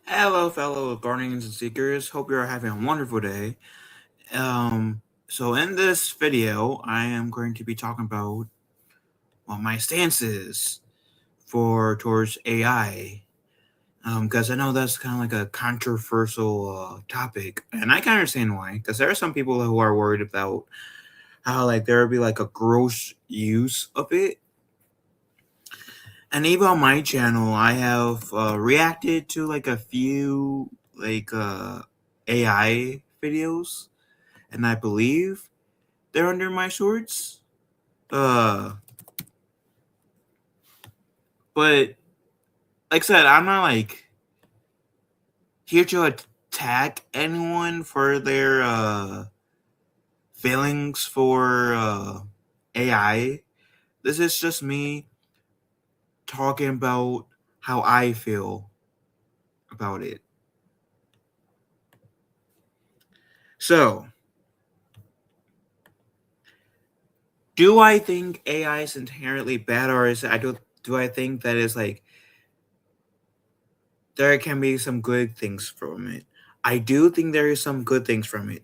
Hello, fellow Guardians and Seekers. Hope you're having a wonderful day. So in this video, I am going to be talking about my stances for towards AI. Because I know that's kind of like a controversial topic, and I can understand why. Because there are some people who are worried about how like there will be like a gross use of it. And even on my channel, I have reacted to like a few AI videos, and I believe they're under my shorts. Uh, but like I said, I'm not like here to attack anyone for their feelings for AI. This is just me talking about how I feel about it. So, do I think AI is inherently bad, or is I do I think that is like there can be some good things from it? I do think there is some good things from it.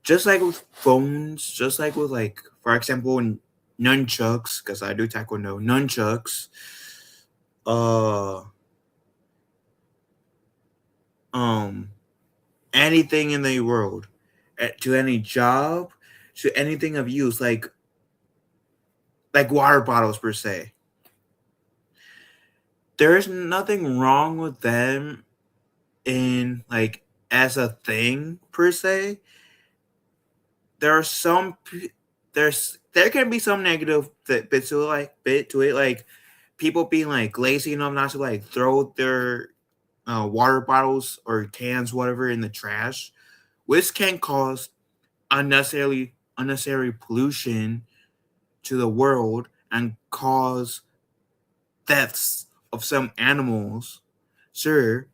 Just like with phones, just like with like, for example, nunchucks, because I do taekwondo, nunchucks, uh, um, anything in the world, to any job, to anything of use, like water bottles per se. There is nothing wrong with them in like as a thing per se. There are there can be some negative bit to it, like people being like lazy enough not to like throw their water bottles or cans, whatever, in the trash, which can cause unnecessary pollution to the world and cause deaths of some animals. Sure,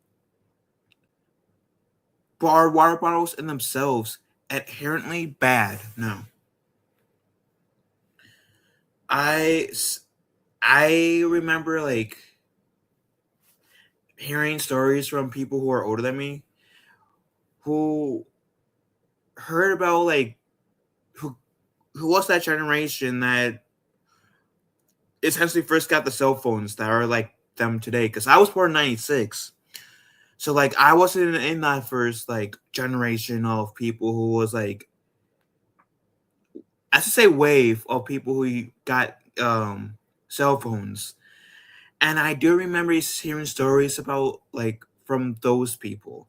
but are water bottles in themselves inherently bad? No. I I remember like hearing stories from people who are older than me who heard about like who was that generation that essentially first got the cell phones that are like them today. Because I was born in '96, so like I wasn't in that first like generation of people who was like, I should say wave of people who got cell phones. And I do remember hearing stories about like from those people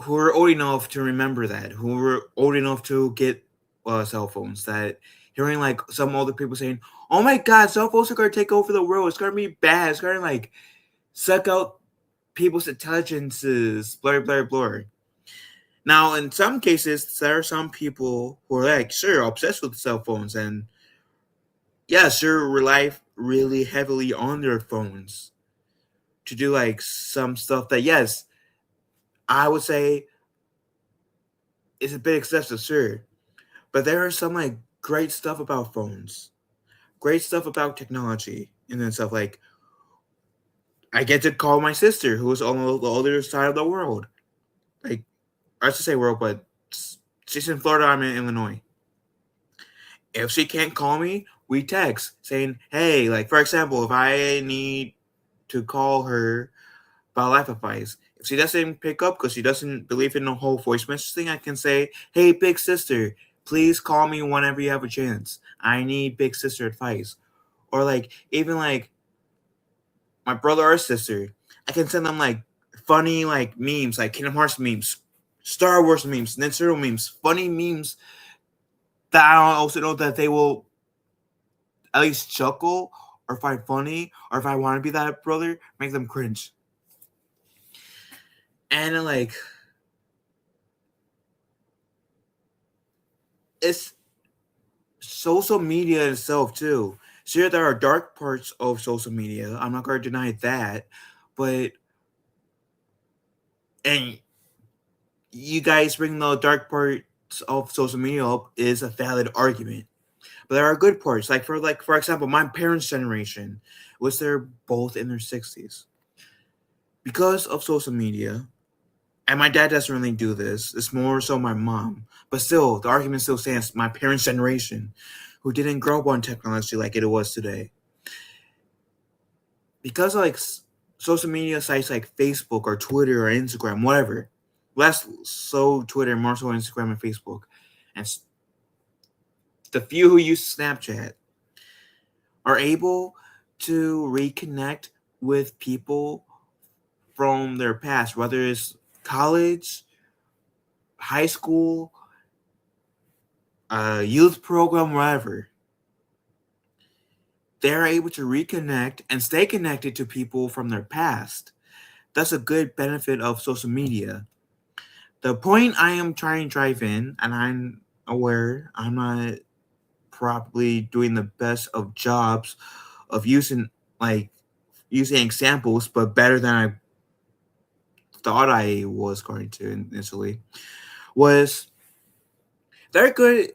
who were old enough to remember that, who were old enough to get cell phones, that hearing like some older people saying, "Oh my God, cell phones are going to take over the world. It's going to be bad. It's going to like suck out people's intelligences." Blur, blur, blur. Now, in some cases, there are some people who are like, sure, obsessed with cell phones, and yeah, sure, rely really heavily on their phones to do like some stuff that, yes, I would say is a bit excessive, sure. But there are some like great stuff about phones, great stuff about technology, and then stuff like I get to call my sister who is on the other side of the world. Like I should say world, but she's in Florida. I'm in Illinois. If she can't call me, we text saying, "Hey," like for example, if I need to call her about life advice, if she doesn't pick up because she doesn't believe in the whole voice message thing, I can say, "Hey, big sister, please call me whenever you have a chance. I need big sister advice." Or like even like my brother or sister, I can send them like funny like memes, like Kingdom Hearts memes, Star Wars memes, Nintendo memes, funny memes that I also know that they will at least chuckle or find funny, or if I want to be that brother, make them cringe. And then, like it's social media itself too. Sure, there are dark parts of social media. I'm not going to deny that, but and you guys bring the dark parts of social media up is a valid argument. But there are good parts, like for example, my parents' generation was they're both in their 60s. because of social media, and my dad doesn't really do this. It's more so my mom. But still, the argument still stands. My parents' generation, who didn't grow up on technology like it was today, because of like social media sites like Facebook or Twitter or Instagram, whatever. Less so Twitter, more so Instagram and Facebook, and the few who use Snapchat are able to reconnect with people from their past, whether it's college, high school, youth program, whatever. They're able to reconnect and stay connected to people from their past. That's a good benefit of social media. The point I am trying to drive in, and I'm aware I'm not probably doing the best of jobs of like using examples, but better than I thought I was going to initially, was there are good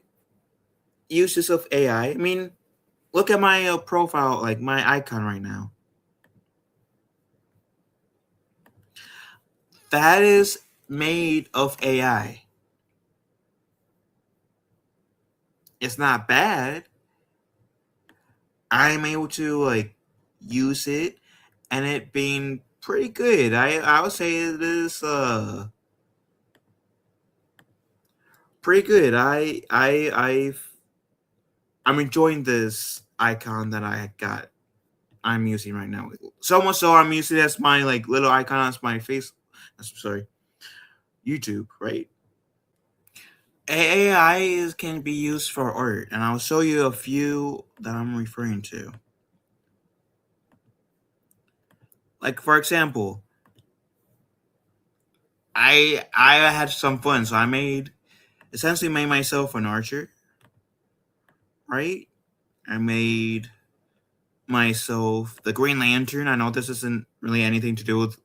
uses of AI. I mean, look at my profile, like my icon right now. That is made of AI. It's not bad. I'm able to like use it and it being pretty good. I would say it is pretty good. I'm enjoying this icon that I'm using right now. So much so I'm using it as my like little icon as my face. Sorry, YouTube, right? AI can be used for art, and I'll show you a few that I'm referring to. Like for example, I had some fun, so I essentially made myself an archer, right? I made myself the Green Lantern. I know this isn't really anything to do with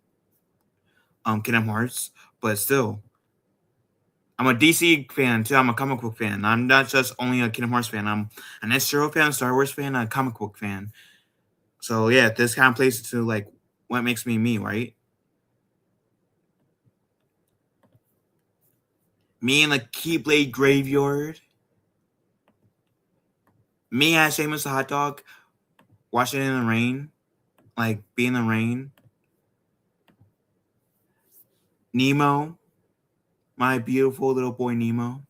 Kingdom Hearts, but still, I'm a DC fan too. I'm a comic book fan. I'm not just only a Kingdom Hearts fan. I'm an SRO fan, Star Wars fan, a comic book fan. So yeah, this kind of plays into like what makes me me, right? Me in the Keyblade graveyard. Me as Seamus the hot dog, watching it in the rain, like be in the rain. Nemo, my beautiful little boy Nemo.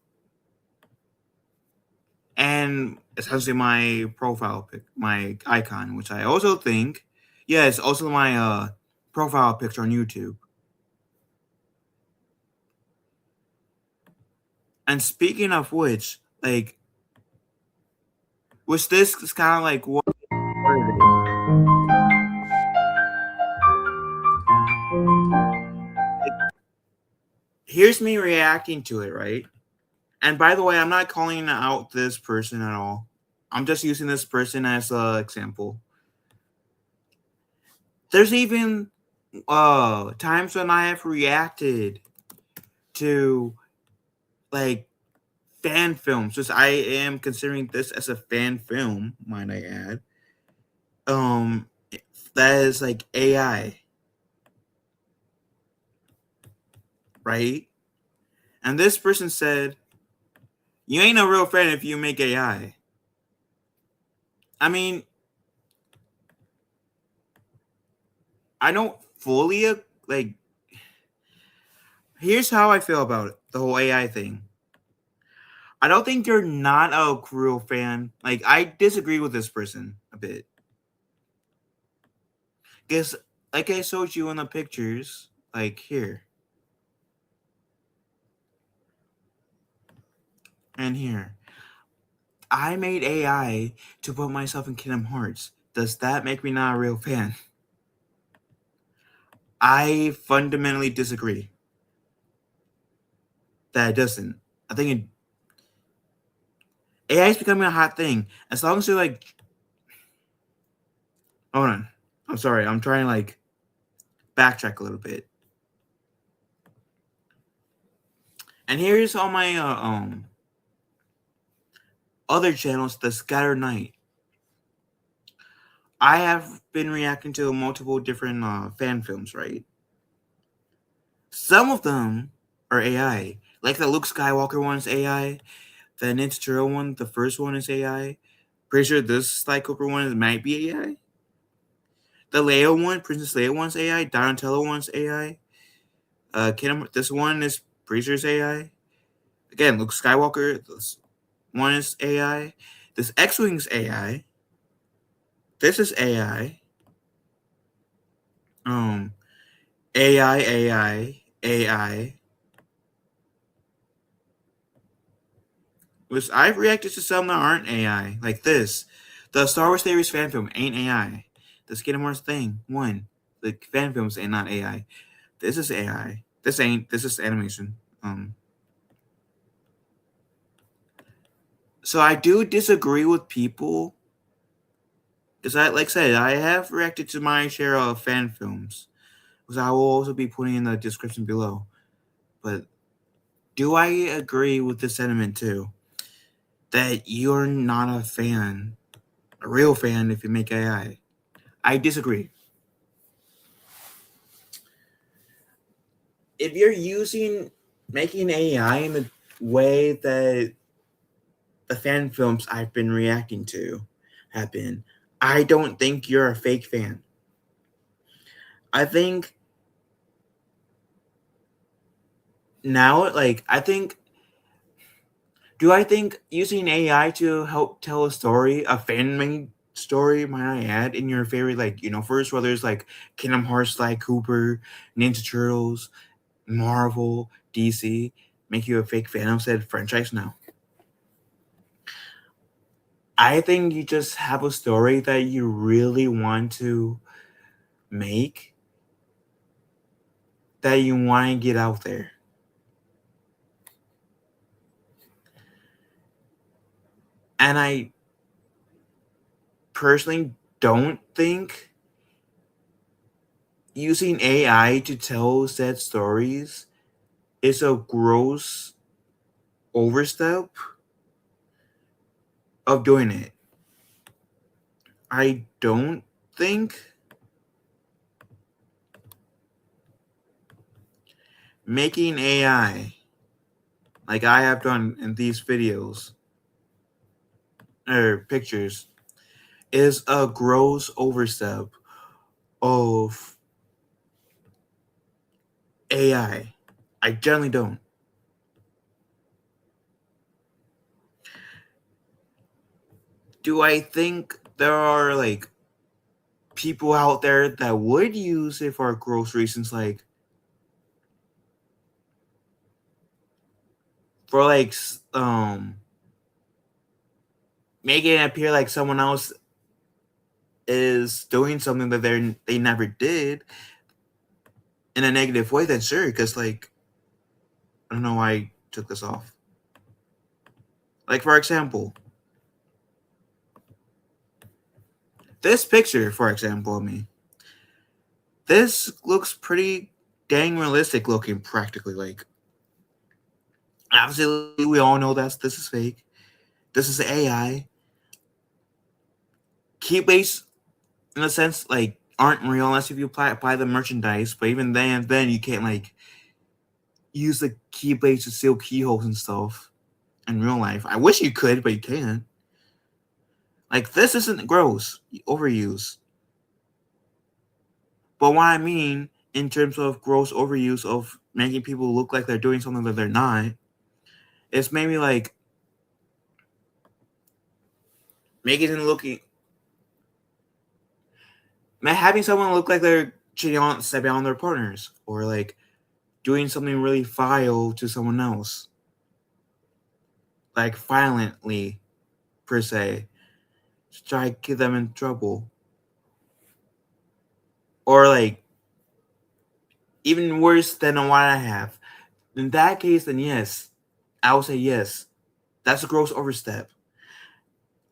And essentially my profile pic, my icon, which I also think, yeah, it's also my profile picture on YouTube. And speaking of which, like, which this is kind of like what here's me reacting to it, right? And by the way, I'm not calling out this person at all. I'm just using this person as an example. There's even times when I have reacted to like fan films, just I am considering this as a fan film, might I add. Um that is like AI, right? And this person said, "You ain't a real fan if you make AI." I mean, I don't fully like. Here's how I feel about it, the whole AI thing. I don't think you're not a real fan. Like, I disagree with this person a bit. Because, like I showed you in the pictures, like here and here, I made AI to put myself in Kingdom Hearts. Does that make me not a real fan? I fundamentally disagree that it doesn't. I think AI is becoming a hot thing. As long as you're like, hold on, I'm sorry, I'm trying to like backtrack a little bit. And here's all my other channels, the Scattered Night. I have been reacting to multiple different fan films, right? Some of them are AI. Like the Luke Skywalker one is AI. The Ninja Turtle one, the first one is AI. Pretty sure this Sly Cooper one might be AI. The Leia one, Princess Leia one's AI. Donatello one's AI. This one is pretty sure is AI. Again, Luke Skywalker, this one is AI. This X-Wing's AI. This is AI. Um, AI, AI, AI. Which I've reacted to some that aren't AI, like this. The Star Wars series fan film ain't AI. The Skid Wars thing, one. The fan films ain't not AI. This is AI. This ain't. This is animation. So I do disagree with people because like I said, I have reacted to my share of fan films, which I will also be putting in the description below. But do I agree with the sentiment too that you're not a fan, a real fan, if you make AI? I disagree. If you're making AI in the way that the fan films I've been reacting to have been, I don't think you're a fake fan. I think now, like, do I think using AI to help tell a story, a fan made story, might I add, in your favorite, like, first, whether it's like Kingdom Hearts, like Cooper, Ninja Turtles, Marvel, DC, make you a fake fan of said franchise? No. I think you just have a story that you really want to make, that you want to get out there. And I personally don't think using AI to tell said stories is a gross overstep of doing it. I don't think making AI, like I have done in these videos or pictures, is a gross overstep of AI. I generally don't. Do I think there are like people out there that would use it for gross reasons, like for like making it appear like someone else is doing something that they never did in a negative way? Then sure, because like I don't know why I took this off. Like for example, this picture, for example, of me. This looks pretty dang realistic looking, practically. Like obviously, we all know this is fake. This is AI. Keyblades, in a sense, like aren't real unless if you buy the merchandise. But even then you can't like use the keyblades to seal keyholes and stuff in real life. I wish you could, but you can't. Like this isn't gross overuse. But what I mean in terms of gross overuse of making people look like they're doing something that they're not, it's maybe like making it looking, having someone look like they're stepping on their partners, or like doing something really vile to someone else, like violently per se, to try to get them in trouble, or like even worse than what I have. In that case, then yes, I would say yes. That's a gross overstep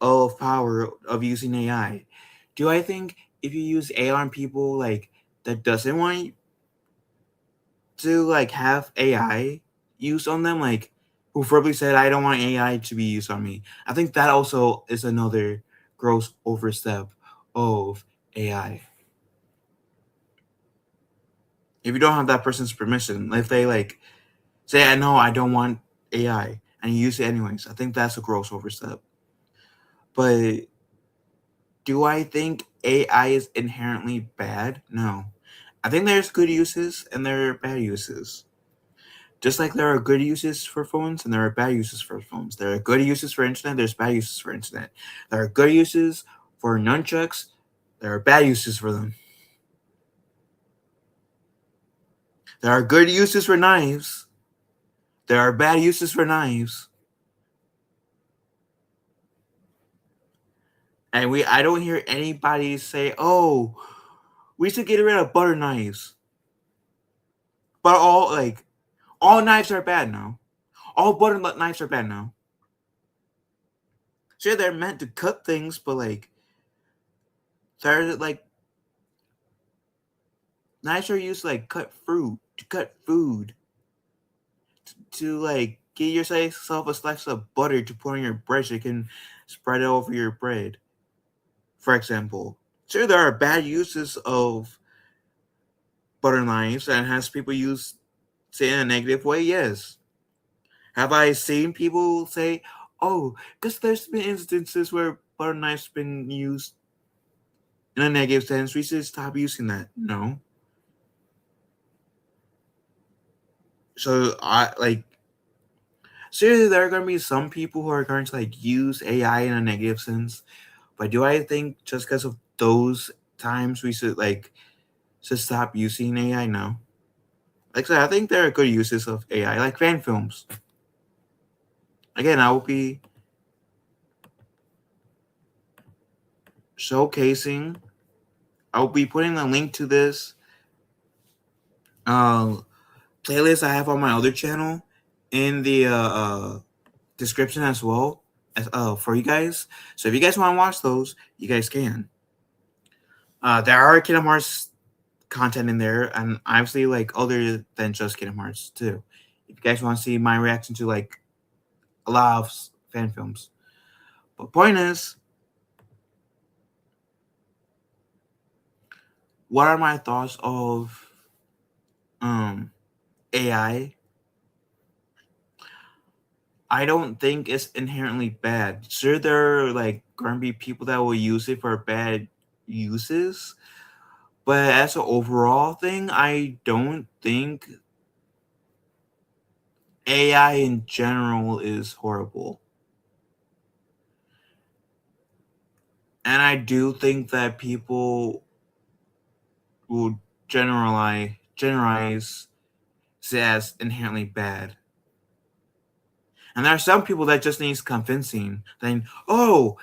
of power of using AI. Do I think if you use AI on people like that doesn't want to like have AI used on them, like who verbally said I don't want AI to be used on me? I think that also is another gross overstep of AI. If you don't have that person's permission, if they like say, "I know I don't want AI," and you use it anyways, I think that's a gross overstep. But do I think AI is inherently bad? No. I think there's good uses and there are bad uses. Just like there are good uses for phones and there are bad uses for phones. There are good uses for internet, there's bad uses for internet. There are good uses for nunchucks, there are bad uses for them. There are good uses for knives, there are bad uses for knives. And I don't hear anybody say, "Oh, we should get rid of butter knives." But all knives are bad now. All butter knives are bad now. Sure, they're meant to cut things, but they're like knives are used to cut fruit, to cut food, to get yourself a slice of butter to put on your bread so you can spread it over your bread. For example, sure, there are bad uses of butter knives and has people use say in a negative way. Yes. Have I seen people say, "Oh, because there's been instances where butter knives been used in a negative sense. We should stop using that." No. So I seriously, there are going to be some people who are going to use AI in a negative sense. But do I think just because of those times we should stop using AI? No. Like I said, I think there are good uses of AI, like fan films. Again, I will be showcasing. I will be putting a link to this uh, playlist I have on my other channel in the description as well as for you guys. So if you guys want to watch those, you guys can. There are Kingdom Hearts content in there, and obviously other than just Kingdom Hearts too. If you guys want to see my reaction to a lot of fan films, but point is, what are my thoughts of AI? I don't think it's inherently bad. Sure, there are going to be people that will use it for bad uses, but as an overall thing, I don't think AI in general is horrible. And I do think that people will generalize it as inherently bad. And there are some people that just needs convincing. Then, oh,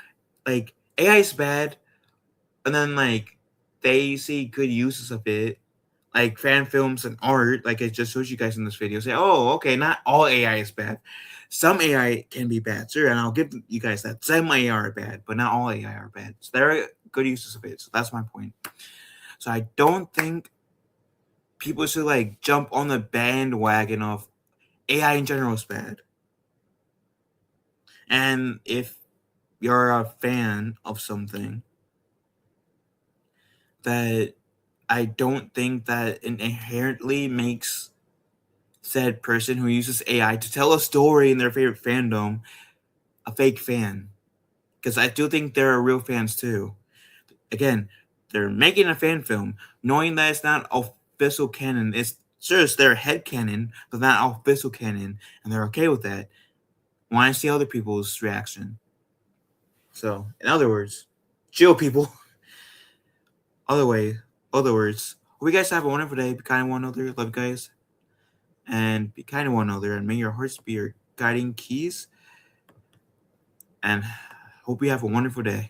AI is bad, and then they see good uses of it, like fan films and art, like I just showed you guys in this video. Say, oh, okay, not all AI is bad. Some AI can be bad, sure, and I'll give you guys that. Some AI are bad, but not all AI are bad. So there are good uses of it. So that's my point. So I don't think people should jump on the bandwagon of AI in general is bad. And if you're a fan of something, that I don't think that it inherently makes said person who uses AI to tell a story in their favorite fandom a fake fan. Because I do think there are real fans too. Again, they're making a fan film, knowing that it's not official canon. It's just their head canon, but not official canon, and they're okay with that. Want to see other people's reaction. So, in other words, chill, people. Other way, other words. Hope you guys have a wonderful day. Be kind to one another. Love you guys. And be kind to one another. And may your hearts be your guiding keys. And hope you have a wonderful day.